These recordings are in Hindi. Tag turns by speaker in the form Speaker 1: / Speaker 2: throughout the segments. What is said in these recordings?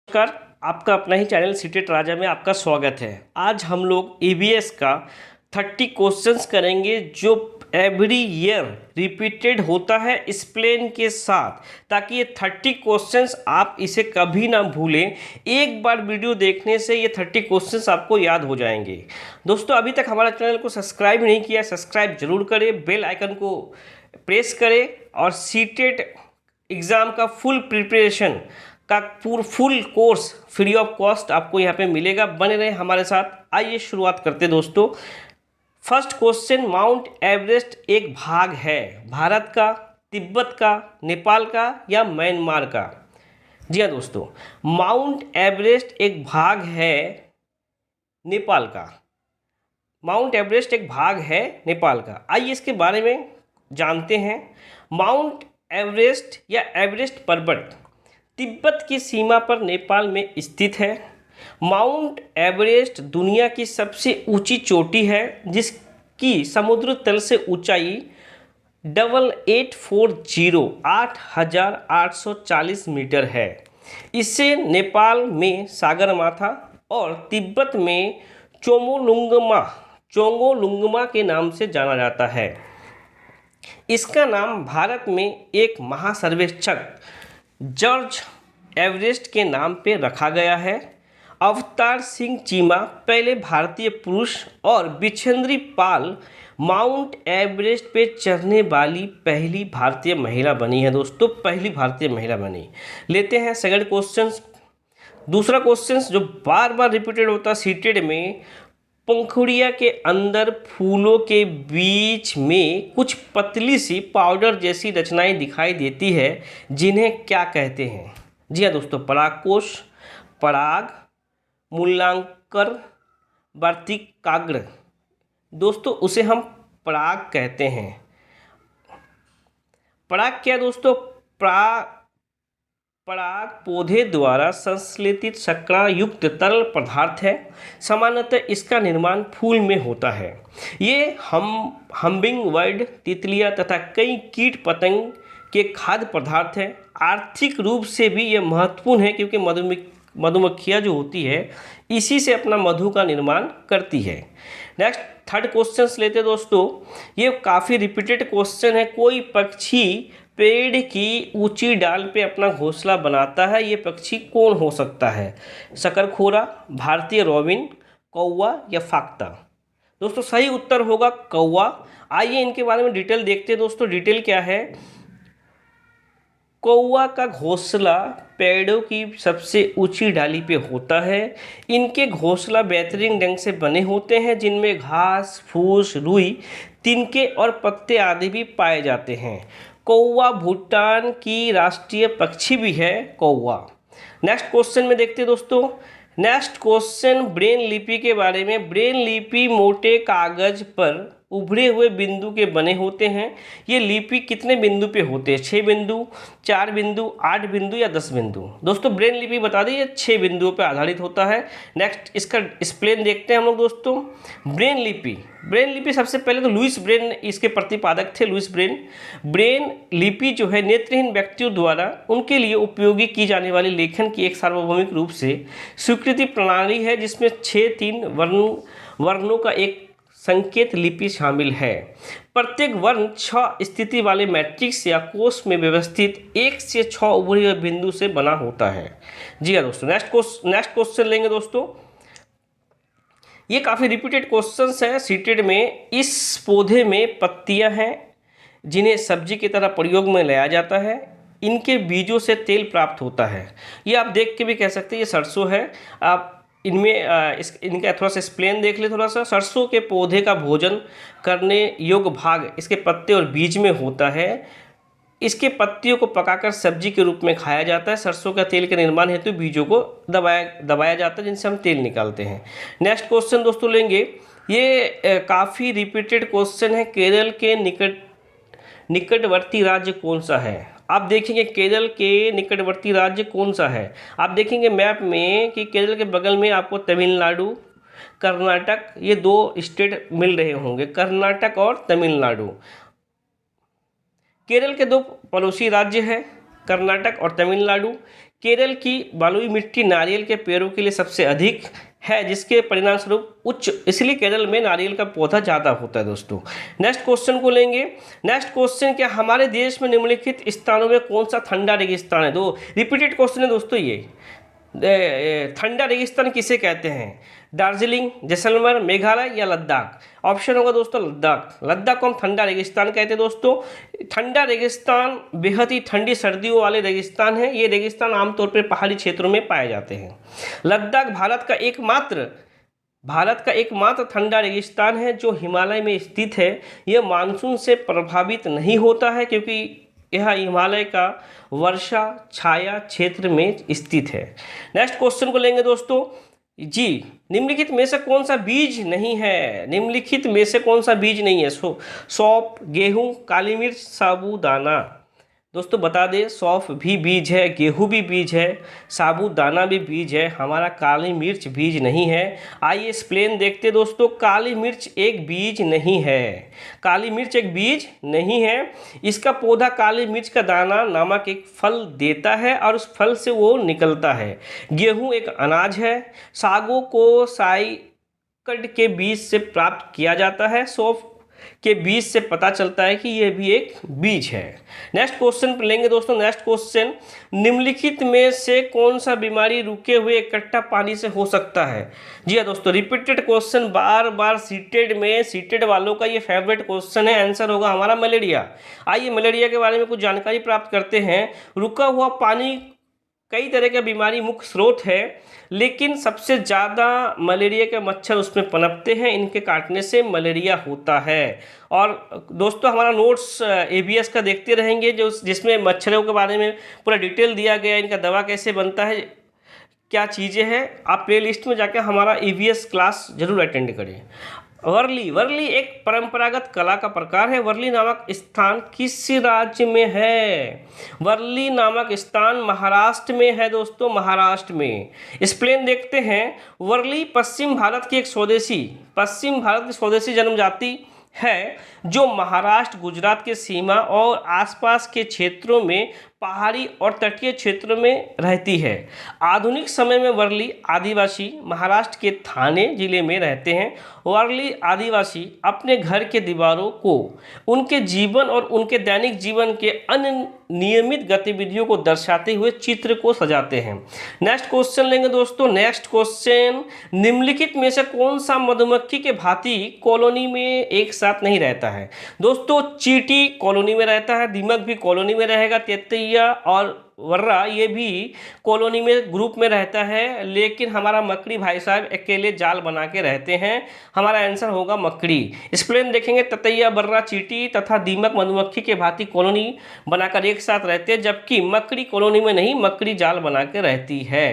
Speaker 1: नमस्कार। आपका अपना ही चैनल सीटेट राजा में आपका स्वागत है। आज हम लोग ईवीएस का 30 क्वेश्चंस करेंगे जो एवरी ईयर रिपीटेड होता है एक्सप्लेन के साथ, ताकि ये 30 क्वेश्चंस आप इसे कभी ना भूलें। एक बार वीडियो देखने से ये 30 क्वेश्चंस आपको याद हो जाएंगे। दोस्तों, अभी तक हमारा चैनल को सब्सक्राइब नहीं किया, सब्सक्राइब जरूर करें, बेल आइकन को प्रेस करें और सीटेट एग्ज़ाम का फुल प्रिपरेशन का full course free of cost आपको यहाँ पे मिलेगा। बने रहे हमारे साथ। आइए शुरुआत करते हैं दोस्तों। फर्स्ट क्वेश्चन, माउंट एवरेस्ट एक भाग है भारत का, तिब्बत का, नेपाल का या म्यांमार का? जी हाँ दोस्तों, माउंट एवरेस्ट एक भाग है नेपाल का। माउंट एवरेस्ट एक भाग है नेपाल का। आइए इसके बारे में जानते हैं। माउंट एवरेस्ट या एवरेस्ट पर्वत तिब्बत की सीमा पर नेपाल में स्थित है। माउंट एवरेस्ट दुनिया की सबसे ऊंची चोटी है जिसकी समुद्र तल से ऊंचाई 8840 मीटर है। इसे नेपाल में सागरमाथा और तिब्बत में चोंगोलुंगमा के नाम से जाना जाता है। इसका नाम भारत में एक महासर्वेक्षक जॉर्ज एवरेस्ट के नाम पे रखा गया है। अवतार सिंह चीमा पहले भारतीय पुरुष और बिछेंद्री पाल माउंट एवरेस्ट पे चढ़ने वाली पहली भारतीय महिला बनी है। दोस्तों, पहली भारतीय महिला बनी। लेते हैं सेकंड क्वेश्चन। दूसरा क्वेश्चन जो बार बार रिपीटेड होता है सीटेड में, पंखुड़िया के अंदर फूलों के बीच में कुछ पतली सी पाउडर जैसी रचनाएं दिखाई देती है, जिन्हें क्या कहते हैं? जी हाँ दोस्तों, परागकोश, पराग, मूलांकर, वर्तिकाग्र। दोस्तों, उसे हम पराग कहते हैं। पराग क्या दोस्तों? पराग पौधे द्वारा संश्लेषित शर्करा युक्त तरल पदार्थ है। सामान्यतः इसका निर्माण फूल में होता है। ये हम्बिंग बर्ड, तितलियां तथा कई कीट पतंग के खाद्य पदार्थ है। आर्थिक रूप से भी यह महत्वपूर्ण है क्योंकि मधुमक्खियाँ जो होती है इसी से अपना मधु का निर्माण करती है। नेक्स्ट थर्ड क्वेश्चन लेते दोस्तों। ये काफ़ी रिपीटेड क्वेश्चन है। कोई पक्षी पेड़ की ऊंची डाल पे अपना घोंसला बनाता है, ये पक्षी कौन हो सकता है? शकरखोरा, भारतीय रॉबिन, कौवा या फाख्ता? दोस्तों, सही उत्तर होगा कौवा। आइए इनके बारे में डिटेल देखते हैं दोस्तों। डिटेल क्या है? कौवा का घोंसला पेड़ों की सबसे ऊंची डाली पे होता है। इनके घोंसला बेहतरीन ढंग से बने होते हैं, जिनमें घास, फूस, रुई, तिनके और पत्ते आदि भी पाए जाते हैं। कौवा भूटान की राष्ट्रीय पक्षी भी है कौवा। नेक्स्ट क्वेश्चन में देखते हैं दोस्तों। नेक्स्ट क्वेश्चन ब्रेन लिपि के बारे में। ब्रेन लिपि मोटे कागज पर उभरे हुए बिंदु के बने होते हैं। ये लिपि कितने बिंदु पे होते हैं? 6 बिंदु, 4 बिंदु, 8 बिंदु या 10 बिंदु? दोस्तों, ब्रेन लिपि बता दी, 6 बिंदुओं पे आधारित होता है। नेक्स्ट इसका एक्सप्लेन देखते हैं हम लोग दोस्तों। ब्रेन लिपि सबसे पहले तो लुईस ब्रेन इसके प्रतिपादक थे। लुईस ब्रेन लिपि जो है नेत्रहीन व्यक्तियों द्वारा उनके लिए उपयोगी की जाने वाली लेखन की एक सार्वभौमिक रूप से स्वीकृति प्रणाली है, जिसमें 3 वर्णों का एक संकेत लिपि शामिल है। प्रत्येक वर्ण 6 स्थिति वाले मैट्रिक्स या कोष में व्यवस्थित 1 से 6 उभरे हुए बिंदु से बना होता है। जी हाँ दोस्तों, नेक्स्ट क्वेश्चन लेंगे दोस्तों। ये काफ़ी रिपीटेड क्वेश्चंस है सीटेड में। इस पौधे में पत्तियां हैं जिन्हें सब्जी की तरह प्रयोग में लाया जाता है। इनके बीजों से तेल प्राप्त होता है। ये आप देख के भी कह सकते हैं ये सरसों है। आप इनका थोड़ा सा एक्सप्लेन देख ले थोड़ा सा। सरसों के पौधे का भोजन करने योग्य भाग इसके पत्ते और बीज में होता है। इसके पत्तियों को पकाकर सब्जी के रूप में खाया जाता है। सरसों का तेल के निर्माण हेतु बीजों को दबाया जाता है, जिनसे हम तेल निकालते हैं। नेक्स्ट क्वेश्चन दोस्तों लेंगे। ये काफ़ी रिपीटेड क्वेश्चन है। केरल के निकटवर्ती राज्य कौन सा है? आप देखेंगे केरल के निकटवर्ती राज्य कौन सा है। आप देखेंगे मैप में कि केरल के बगल में आपको तमिलनाडु, कर्नाटक, ये 2 स्टेट मिल रहे होंगे, कर्नाटक और तमिलनाडु। केरल के 2 पड़ोसी राज्य हैं, कर्नाटक और तमिलनाडु। केरल की बलुई मिट्टी नारियल के पेड़ों के लिए सबसे अधिक है, जिसके परिणाम स्वरूप उच्च, इसलिए केरल में नारियल का पौधा ज़्यादा होता है दोस्तों। नेक्स्ट क्वेश्चन को लेंगे। नेक्स्ट क्वेश्चन, क्या हमारे देश में निम्नलिखित स्थानों में कौन सा ठंडा रेगिस्तान है? दो रिपीटेड क्वेश्चन है दोस्तों ये। ठंडा रेगिस्तान किसे कहते हैं? दार्जिलिंग, जैसलमेर, मेघालय या लद्दाख? ऑप्शन होगा दोस्तों लद्दाख। लद्दाख को हम ठंडा रेगिस्तान कहते हैं दोस्तों। ठंडा रेगिस्तान बेहद ही ठंडी सर्दियों वाले रेगिस्तान है। ये रेगिस्तान आमतौर पर पहाड़ी क्षेत्रों में पाए जाते हैं। लद्दाख भारत का एकमात्र ठंडा रेगिस्तान है जो हिमालय में स्थित है। यह मानसून से प्रभावित नहीं होता है क्योंकि यह हिमालय का वर्षा छाया क्षेत्र में स्थित है। नेक्स्ट क्वेश्चन को लेंगे दोस्तों जी। निम्नलिखित में से कौन सा बीज नहीं है? निम्नलिखित में से कौन सा बीज नहीं है? सौंफ, गेहूं, काली मिर्च, साबूदाना। दोस्तों बता दें, सौंफ भी बीज है, गेहूं भी बीज है, साबूदाना भी बीज है, हमारा काली मिर्च बीज नहीं है। आइए एक्सप्लेन देखते दोस्तों। काली मिर्च एक बीज नहीं है। काली मिर्च एक बीज नहीं है। इसका पौधा काली मिर्च का दाना नामक एक फल देता है और उस फल से वो निकलता है। गेहूं एक अनाज है। सागों को साइकड के बीज से प्राप्त किया जाता है। सौंफ के बीज से पता चलता है कि यह भी एक बीज है। नेक्स्ट क्वेश्चन लेंगे दोस्तों। नेक्स्ट क्वेश्चन, निम्नलिखित में से कौन सा बीमारी रुके हुए इकट्ठा पानी से हो सकता है? जी हाँ दोस्तों, रिपीटेड क्वेश्चन, बार बार सीटेड वालों का ये फेवरेट क्वेश्चन है। आंसर होगा हमारा मलेरिया। आइए मलेरिया के बारे में कुछ जानकारी प्राप्त करते हैं। रुका हुआ पानी कई तरह के बीमारी मुख्य स्रोत है, लेकिन सबसे ज़्यादा मलेरिया के मच्छर उसमें पनपते हैं। इनके काटने से मलेरिया होता है। और दोस्तों हमारा नोट्स ABS का देखते रहेंगे, जिसमें मच्छरों के बारे में पूरा डिटेल दिया गया है, इनका दवा कैसे बनता है, क्या चीज़ें हैं। आप प्लेलिस्ट में जाकर हमारा EVS क्लास जरूर अटेंड करें। वर्ली एक परंपरागत कला का प्रकार है। वर्ली नामक स्थान किस राज्य में है? वर्ली नामक स्थान महाराष्ट्र में है दोस्तों, महाराष्ट्र में। एक्सप्लेन देखते हैं। वर्ली पश्चिम भारत की स्वदेशी जनजाति है जो महाराष्ट्र, गुजरात के सीमा और आसपास के क्षेत्रों में पहाड़ी और तटीय क्षेत्रों में रहती है। आधुनिक समय में वर्ली आदिवासी महाराष्ट्र के ठाणे जिले में रहते हैं। वर्ली आदिवासी अपने घर के दीवारों को उनके जीवन और उनके दैनिक जीवन के अन्य नियमित गतिविधियों को दर्शाते हुए चित्र को सजाते हैं। नेक्स्ट क्वेश्चन लेंगे दोस्तों। नेक्स्ट क्वेश्चन, निम्नलिखित में से कौन सा मधुमक्खी के भांति कॉलोनी में एक साथ नहीं रहता है? दोस्तों चींटी कॉलोनी में रहता है, दीमक भी कॉलोनी में रहेगा, तितैया और वर्रा ये भी कॉलोनी में ग्रुप में रहता है, लेकिन हमारा मकड़ी भाई साहब अकेले जाल बना के रहते हैं। हमारा आंसर होगा मकड़ी। एक्सप्लेन देखेंगे। ततैया, बर्रा, चींटी तथा दीमक मधुमक्खी के भांति कॉलोनी बनाकर एक साथ रहते हैं, जबकि मकड़ी कॉलोनी में नहीं, मकड़ी जाल बना के रहती है।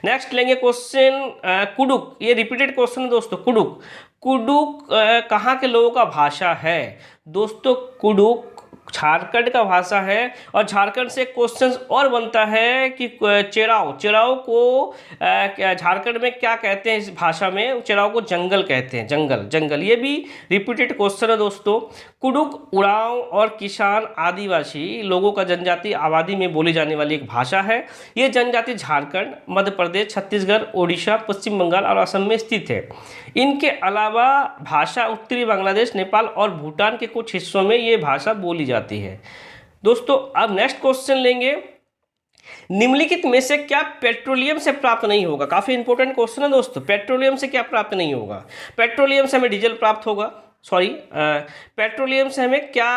Speaker 1: नेक्स्ट लेंगे क्वेश्चन कुडुक। ये रिपीटेड क्वेश्चन है दोस्तों। कुडुक कहाँ के लोगों का भाषा है? दोस्तों कुडुक झारखंड का भाषा है। और झारखंड से क्वेश्चन और बनता है कि चेराव को झारखंड में क्या कहते हैं? इस भाषा में चेराव को जंगल कहते हैं, जंगल। ये भी रिपीटेड क्वेश्चन है दोस्तों। कुडुक उरांव और किसान आदिवासी लोगों का जनजाति आबादी में बोली जाने वाली एक भाषा है। ये जनजाति झारखंड, मध्य प्रदेश, छत्तीसगढ़, ओडिशा, पश्चिम बंगाल और असम में स्थित है। इनके अलावा भाषा उत्तरी बांग्लादेश, नेपाल और भूटान के कुछ हिस्सों में ये भाषा बोली जाती है। दोस्तों अब नेक्स्ट क्वेश्चन लेंगे। निम्नलिखित में से क्या पेट्रोलियम से प्राप्त नहीं होगा? काफी इंपॉर्टेंट क्वेश्चन है दोस्तों। पेट्रोलियम से क्या प्राप्त नहीं होगा? पेट्रोलियम से हमें डीजल प्राप्त होगा। पेट्रोलियम से हमें क्या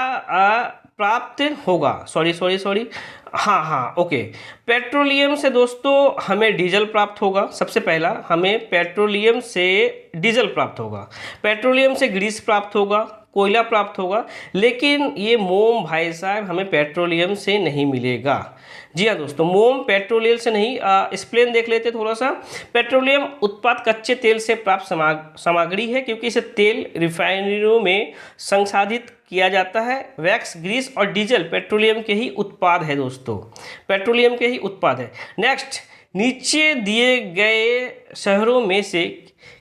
Speaker 1: प्राप्त होगा? ओके। पेट्रोलियम से दोस्तों हमें डीजल प्राप्त होगा। सबसे पहला हमें पेट्रोलियम से डीजल प्राप्त होगा। पेट्रोलियम से ग्रीस प्राप्त होगा, कोयला प्राप्त होगा, लेकिन ये मोम भाई साहब हमें पेट्रोलियम से नहीं मिलेगा। जी हाँ दोस्तों, मोम पेट्रोलियम से नहीं। एक्सप्लेन देख लेते थोड़ा सा। पेट्रोलियम उत्पाद कच्चे तेल से प्राप्त सामग्री है, क्योंकि इसे तेल रिफाइनरियों में संसाधित किया जाता है। वैक्स, ग्रीस और डीजल पेट्रोलियम के ही उत्पाद है दोस्तों, पेट्रोलियम के ही उत्पाद है। नेक्स्ट, नीचे दिए गए शहरों में से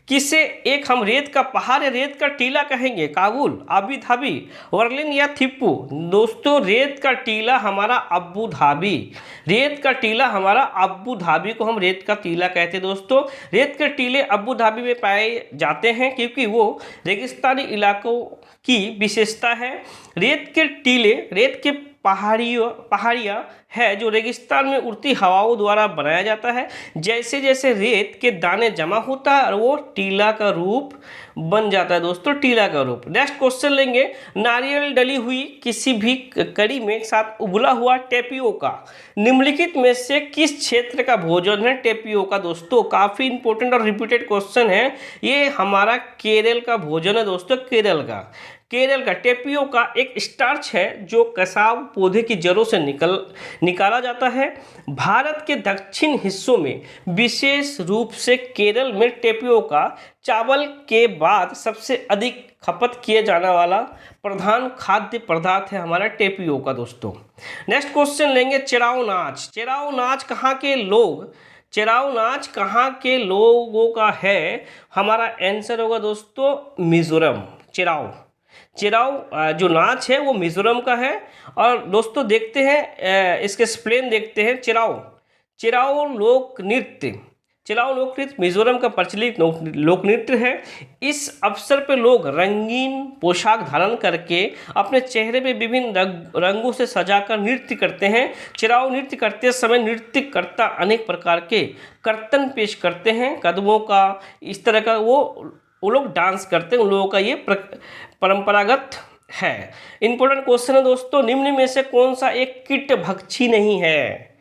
Speaker 1: किसे एक हम रेत का पहाड़ या रेत का टीला कहेंगे? काबुल, अबू धाबी, बर्लिन या थिम्पू? दोस्तों रेत का टीला हमारा अबू धाबी, रेत का टीला हमारा अबू धाबी को हम रेत का टीला कहते हैं। दोस्तों रेत के टीले अबू धाबी में पाए जाते हैं क्योंकि वो रेगिस्तानी इलाकों की विशेषता है। रेत के टीले रेत के पहाड़ियाँ है जो रेगिस्तान में उड़ती हवाओं द्वारा बनाया जाता है। जैसे जैसे रेत के दाने जमा होता है और वो टीला का रूप बन जाता है। दोस्तों टीला का रूप। नेक्स्ट क्वेश्चन लेंगे, नारियल डली हुई किसी भी कड़ी में साथ उबला हुआ टेपियोका निम्नलिखित में से किस क्षेत्र का भोजन है? टेपियोका दोस्तों काफ़ी इंपॉर्टेंट और रिपीटेड क्वेश्चन है। ये हमारा केरल का भोजन है दोस्तों, केरल का टेपियोका एक स्टार्च है जो कसाव पौधे की जड़ों से निकाला जाता है। भारत के दक्षिण हिस्सों में विशेष रूप से केरल में टेपियोका चावल के बाद सबसे अधिक खपत किए जाने वाला प्रधान खाद्य पदार्थ है हमारा टेपियोका दोस्तों। नेक्स्ट क्वेश्चन लेंगे, चेराव नाच कहाँ के लोगों का है? हमारा आंसर होगा दोस्तों मिजोरम। चेराव जो नाच है वो मिजोरम का है। और दोस्तों देखते हैं इसके स्प्लेन देखते हैं। चेराव लोक नृत्य मिजोरम का प्रचलित लोक नृत्य है। इस अवसर पर लोग रंगीन पोशाक धारण करके अपने चेहरे पे विभिन्न रंगों से सजाकर नृत्य करते हैं। चेराव नृत्य करते समय नृत्यकर्ता अनेक प्रकार के कर्तन पेश करते हैं, कदमों का इस तरह का वो लोग डांस करते हैं। उन लोगों का ये परंपरागत है। इंपॉर्टेंट क्वेश्चन है दोस्तों, निम्न में से कौन सा एक कीटभक्षी नहीं है?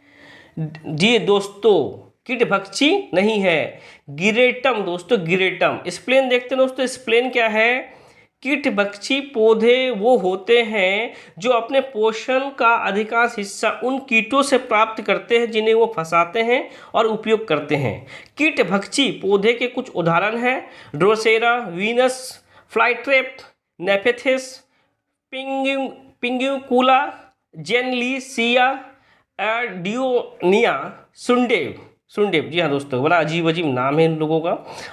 Speaker 1: जी दोस्तों कीटभक्षी नहीं है, गिरेटम दोस्तों, गिरेटम। स्प्लेन देखते हैं दोस्तों, स्प्लेन क्या है? कीटभक्षी पौधे वो होते हैं जो अपने पोषण का अधिकांश हिस्सा उन कीटों से प्राप्त करते हैं जिन्हें वो फंसाते हैं और उपयोग करते हैं। कीटभक्षी पौधे के कुछ उदाहरण हैं, ड्रोसेरा, वीनस फ्लाईट्रैप, नेफेथिस, पिंग्यूकुला, जेनलिसिया, डियोनिया, सुंडेव। जी हाँ दोस्तों, बड़ा अजीब नाम है इन लोगों का।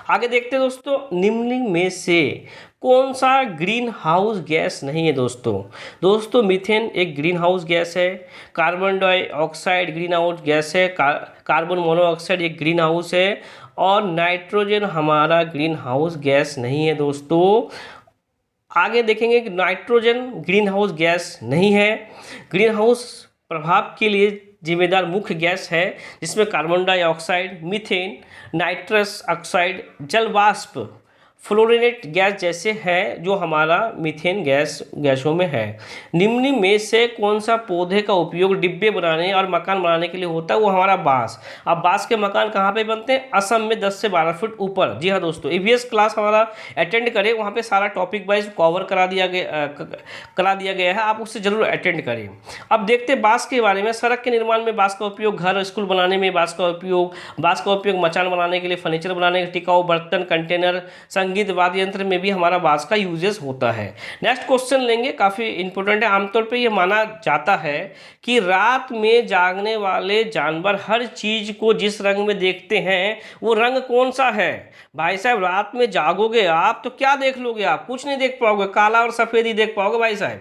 Speaker 1: आगे देखते हैं दोस्तों, निम्न में से कौन सा ग्रीन हाउस गैस नहीं है? दोस्तों मीथेन एक ग्रीन हाउस गैस है, carbon dioxide green house gas है, कार्बन मोनोऑक्साइड एक ग्रीन हाउस है, और नाइट्रोजन हमारा ग्रीन हाउस गैस नहीं है दोस्तों। आगे देखेंगे कि नाइट्रोजन ग्रीन हाउस गैस नहीं है। ग्रीन हाउस प्रभाव के लिए जिम्मेदार मुख्य गैस है जिसमें carbon dioxide, methane, nitrous oxide, जल वाष्प, फ्लोरिनेट गैस जैसे हैं जो हमारा मीथेन गैसों में है। निम्न में से कौन सा पौधे का उपयोग डिब्बे बनाने और मकान बनाने के लिए होता है? वो हमारा बांस। अब बांस के मकान कहाँ पे बनते हैं? असम में 10 से 12 फीट ऊपर। जी हाँ दोस्तों, EVS क्लास हमारा अटेंड करें, वहाँ पे सारा टॉपिक वाइज कवर करा दिया गया है, आप उससे जरूर अटेंड करें। अब देखते हैं बांस के बारे में। सड़क के निर्माण में बांस का उपयोग, घर स्कूल बनाने में बांस का उपयोग मचान बनाने के लिए, फर्नीचर बनाने के, टिकाऊ बर्तन, कंटेनर, संगीत वाद्य यंत्र में भी हमारा बांस का यूजेस होता है। नेक्स्ट क्वेश्चन लेंगे, काफी इंपॉर्टेंट है। आमतौर पे ये माना जाता है कि रात में जागने वाले जानवर हर चीज को जिस रंग में देखते हैं वो रंग कौन सा है? भाई साहब रात में जागोगे आप तो क्या देख लोगे? आप कुछ नहीं देख पाओगे, काला और सफेद ही देख पाओगे भाई साहब।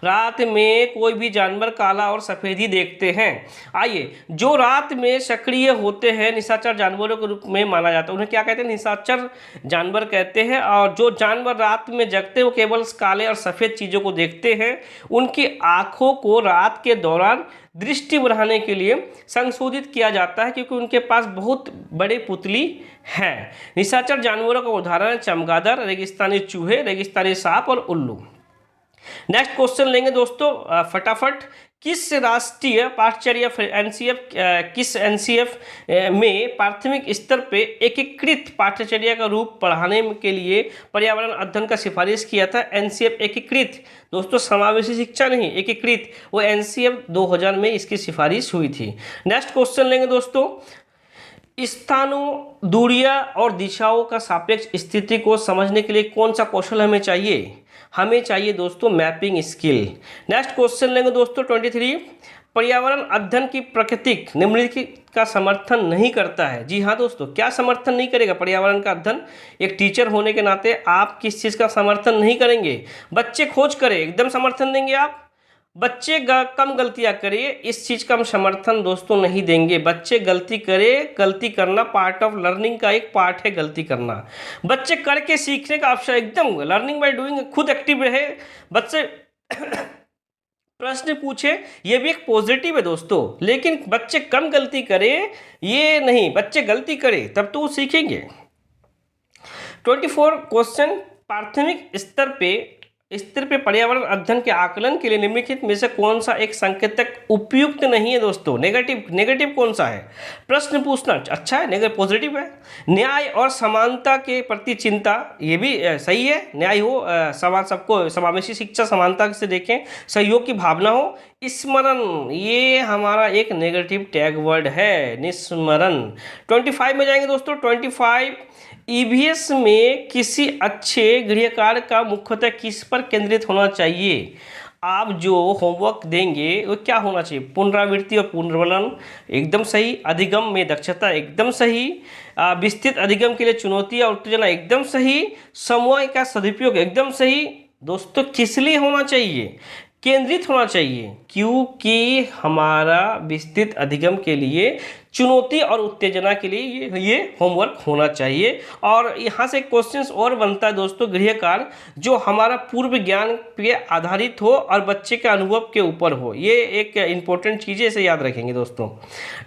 Speaker 1: रात में कोई भी जानवर काला और सफेद ही देखते हैं। आइए, जो रात में सक्रिय होते हैं निशाचर जानवरों के रूप में माना जाता है, उन्हें क्या कहते हैं? निशाचर जानवर कहते हैं। और जो जानवर रात में जगते हैं वो केवल काले और सफेद चीजों को देखते हैं। उनकी आंखों को रात के दौरान दृष्टि बढ़ाने के लिए संशोधित किया जाता है क्योंकि उनके पास बहुत बड़े पुतली हैं। निशाचर जानवरों का उदाहरण है चमगादड़, रेगिस्तानी चूहे, रेगिस्तानी सांप और उल्लू। नेक्स्ट क्वेश्चन लेंगे दोस्तों फटाफट। किस राष्ट्रीय पाठ्यचर्या किस एनसीएफ में प्राथमिक स्तर पे एकीकृत पाठ्यचर्या का रूप पढ़ाने के लिए पर्यावरण अध्ययन का सिफारिश किया था? एनसीएफ एकीकृत दोस्तों, समावेशी शिक्षा नहीं, एकीकृत, वो एनसीएफ 2000 में इसकी सिफारिश हुई थी। नेक्स्ट क्वेश्चन लेंगे दोस्तों, स्थानों, दूरियां और दिशाओं का सापेक्ष स्थिति को समझने के लिए कौन सा कौशल हमें चाहिए? हमें चाहिए दोस्तों मैपिंग स्किल। नेक्स्ट क्वेश्चन लेंगे दोस्तों 23, पर्यावरण अध्ययन की प्राकृतिक निम्नलिखित का समर्थन नहीं करता है। जी हाँ दोस्तों, क्या समर्थन नहीं करेगा पर्यावरण का अध्ययन? एक टीचर होने के नाते आप किस चीज़ का समर्थन नहीं करेंगे? बच्चे खोज करें, एकदम समर्थन देंगे आप? बच्चे कम गलतियां करिए, इस चीज़ का हम समर्थन दोस्तों नहीं देंगे। बच्चे गलती करे, गलती करना पार्ट ऑफ लर्निंग का एक पार्ट है, गलती करना। बच्चे करके सीखने का ऑप्शन, एकदम लर्निंग बाय डूइंग, खुद एक्टिव रहे बच्चे प्रश्न पूछे, ये भी एक पॉजिटिव है दोस्तों। लेकिन बच्चे कम गलती करे ये नहीं, बच्चे गलती करे तब तो वो सीखेंगे। 24 क्वेश्चन, प्राथमिक स्तर पे पर्यावरण अध्ययन के आकलन के लिए निम्नलिखित में से कौन सा एक संकेतक उपयुक्त नहीं है दोस्तों? नेगेटिव कौन सा है? प्रश्न पूछना अच्छा है, नेगेटिव पॉजिटिव है। न्याय और समानता के प्रति चिंता, ये भी सही है। न्याय हो, सबको समावेशी शिक्षा समानता से देखें, सहयोग की भावना हो। स्मरण, ये हमारा एक नेगेटिव टैग वर्ड है, निस्मरण। 25 में जाएंगे दोस्तों। 25 ईवीएस में किसी अच्छे गृहकार्य का मुख्यतः किस पर केंद्रित होना चाहिए? आप जो होमवर्क देंगे वो क्या होना चाहिए? पुनरावृत्ति और पुनर्वलन, एकदम सही। अधिगम में दक्षता, एकदम सही। विस्तृत अधिगम के लिए चुनौती और उत्तेजना, एकदम सही। समूह का सदुपयोग, एकदम सही। दोस्तों किस लिए होना चाहिए? केंद्रित होना चाहिए, क्योंकि हमारा विस्तृत अधिगम के लिए, चुनौती और उत्तेजना के लिए ये होमवर्क होना चाहिए। और यहाँ से क्वेश्चंस और बनता है दोस्तों, गृह कार्य जो हमारा पूर्व ज्ञान पे आधारित हो और बच्चे के अनुभव के ऊपर हो, ये एक इंपॉर्टेंट चीज़ है, इसे याद रखेंगे दोस्तों।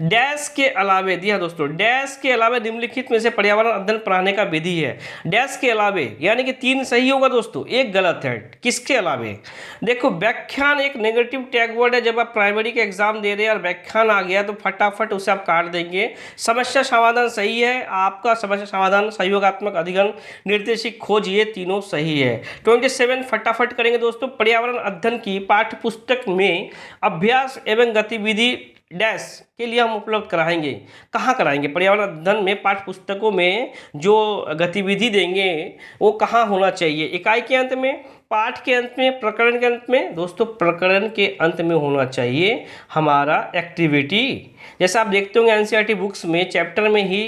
Speaker 1: डैश के अलावे, दिया दोस्तों, डैश के अलावे निम्नलिखित में से पर्यावरण अध्ययन पढ़ाने का विधि है। डैश के अलावे यानी कि 3 सही होगा दोस्तों, 1 गलत है। किसके अलावे? देखो, व्याख्यान एक नेगेटिव टैग वर्ड है। जब आप प्राइमरी के एग्जाम दे रहे हैं और व्याख्यान आ गया तो फटाफट उसे आप काट देंगे। समस्या समाधान सही है आपका, समस्या समाधान, सहयोगात्मक अधिगम, निर्देशिक खोज, ये तीनों सही है। 27 फटाफट करेंगे दोस्तों। पर्यावरण अध्ययन की पाठ्य पुस्तक में अभ्यास एवं गतिविधि डैश के लिए हम उपलब्ध कराएंगे। कहाँ कराएंगे? पर्यावरण अध्ययन में पाठ्य पुस्तकों में जो गतिविधि देंगे वो कहाँ होना चाहिए? इकाई के अंत में, पाठ के अंत में, प्रकरण के अंत में? दोस्तों प्रकरण के अंत में होना चाहिए हमारा एक्टिविटी। जैसा आप देखते होंगे एनसीईआरटी बुक्स में चैप्टर में ही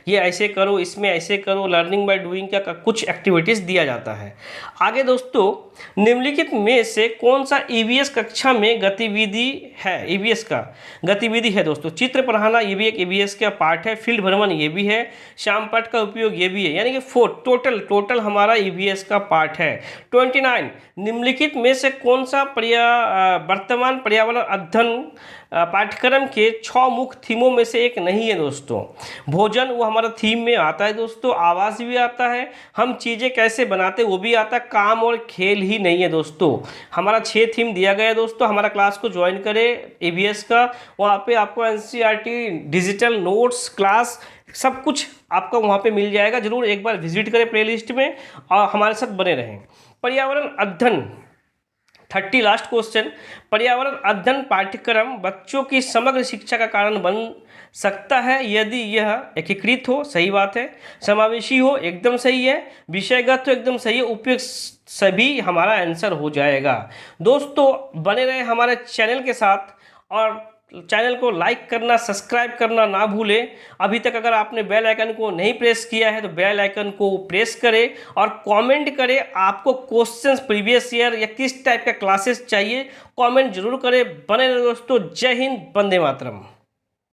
Speaker 1: ये ऐसे करो, इसमें ऐसे करो, लर्निंग बाय डूइंग का कुछ एक्टिविटीज़ दिया जाता है। आगे दोस्तों, निम्नलिखित में से कौन सा ईवीएस कक्षा में गतिविधि है? ईवीएस का गतिविधि है दोस्तों, चित्र पढ़ाना, ये भी एक ईवीएस का पार्ट है। फील्ड भ्रमण, ये भी है। शाम पाठ का उपयोग, ये भी है। यानी कि 4 टोटल हमारा ईवीएस का पार्ट है। 29 निम्नलिखित में से कौन सा वर्तमान पर्यावरण अध्ययन पाठ्यक्रम के 6 मुख्य थीमों में से एक नहीं है दोस्तों? भोजन, वो हमारा थीम में आता है दोस्तों। आवास भी आता है। हम चीज़ें कैसे बनाते वो भी आता है। काम और खेल ही नहीं है दोस्तों। हमारा 6 थीम दिया गया है दोस्तों। हमारा क्लास को ज्वाइन करें ईवीएस का, वहाँ पे आपको एनसीईआरटी डिजिटल नोट्स क्लास सब कुछ आपका वहाँ पे मिल जाएगा। जरूर एक बार विजिट करें प्लेलिस्ट में और हमारे साथ बने रहें। पर्यावरण अध्ययन 30 लास्ट क्वेश्चन, पर्यावरण अध्ययन पाठ्यक्रम बच्चों की समग्र शिक्षा का कारण बन सकता है यदि यह एकीकृत हो, सही बात है। समावेशी हो, एकदम सही है। विषयगत हो, एकदम सही है। उपयुक्त, सभी हमारा आंसर हो जाएगा। दोस्तों बने रहे हमारे चैनल के साथ और चैनल को लाइक करना, सब्सक्राइब करना ना भूलें। अभी तक अगर आपने बेल आइकन को नहीं प्रेस किया है तो बेल आइकन को प्रेस करें और कमेंट करें आपको क्वेश्चंस प्रीवियस ईयर या किस टाइप का क्लासेस चाहिए, कमेंट जरूर करें। बने रहे दोस्तों। जय हिंद, वंदे मातरम।